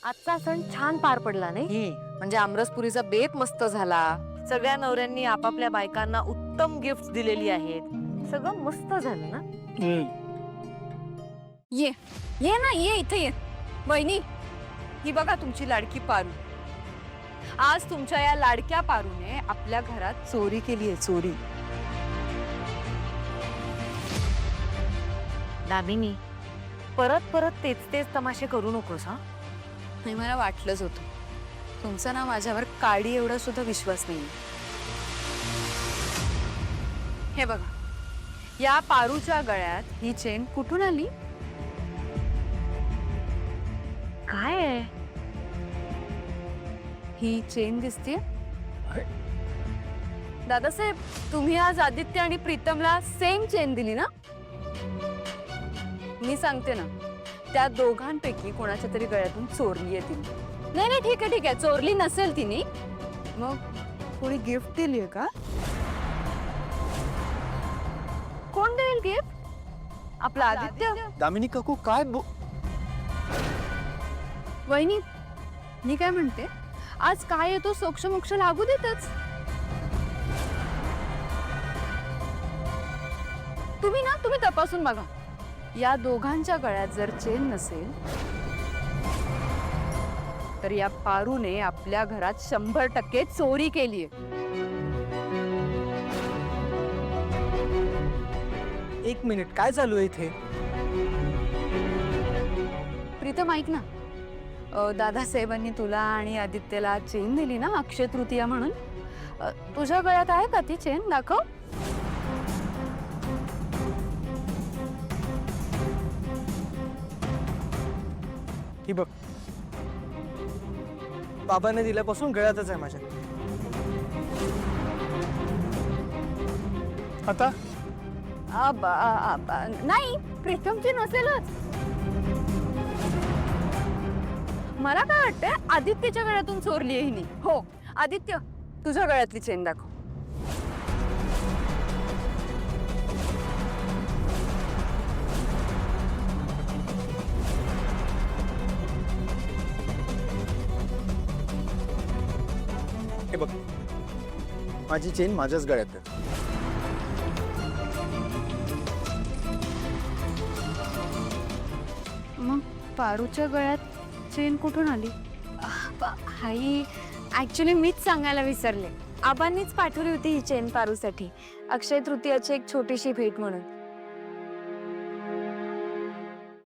आजचा सण छान पार पडला नाही? म्हणजे आमरसपुरीचा बेत मस्त झाला. सगळ्या नवऱ्यांनी आपापल्या बायकांना उत्तम गिफ्ट दिलेली आहेत. सगळं मस्त झालं ना? ये ये ना, ये इथे ये. वहिनी, ही बघा तुमची लाडकी पारू. आज तुमच्या या लाडक्या पारूने आपल्या घरात चोरी केली आहे, चोरी. दामिनी, परत परत तेच तेच तमाशे करू नकोस हा. नाही, मला वाटलंच होतं. तुमचा ना माझ्यावर काडी एवढा सुद्धा विश्वास नाही. हे बघा, या पारूच्या गळ्यात ही चेन कुठून आली? काय आहे? ही चेन दिसते. दादासाहेब, तुम्ही आज आदित्य आणि प्रीतमला सेम चेन दिली ना? मी सांगते ना, त्या दोघांपैकी कोणाच्या तरी गळ्यातून चोरली आहे तिने. नाही नाही, ठीक आहे ठीक आहे, चोरली नसेल तिने. मग कोणी गिफ्ट दिली आहे का? कोण देईल गिफ्ट? आपला आदित्य. दामिनी काकू काय वहिनी, मी काय म्हणते, आज काय येतो सोक्ष मोक्ष लागू देतच. तुम्ही तपासून बघा. या दोघांच्या गळ्यात जर चेन नसेल तर या पारूने आपल्या घरात 100% चोरी केलीये. एक मिनिट, काय चालू आहे इथे? प्रीतम, ऐक ना, दादासाहेबांनी तुला आणि आदित्यला चेन दिली ना अक्षय तृतीया म्हणून. तुझ्या गळ्यात आहे का ती चेन? दाखव. ही बघ, बाबाने दिल्यापासून गळ्यातच आहे माझ्या. आता नाही, प्रीतमची नसेलच. मला काय वाटतंय, आदित्यच्या गळ्यातून चोरली आहे हिने. हो, आदित्य, तुझ्या गळ्यातली चेन दाखव. हे बघ, माझी चेन माझ्याच गळ्यात आहे. मग पारूच्या गळ्यात चेन कुठून आली? आई, ऍक्च्युली मीच सांगायला विसरले. आबांनीच पाठवली होती ही चेन पारूसाठी, अक्षय तृतीयाची एक छोटीशी भेट म्हणून.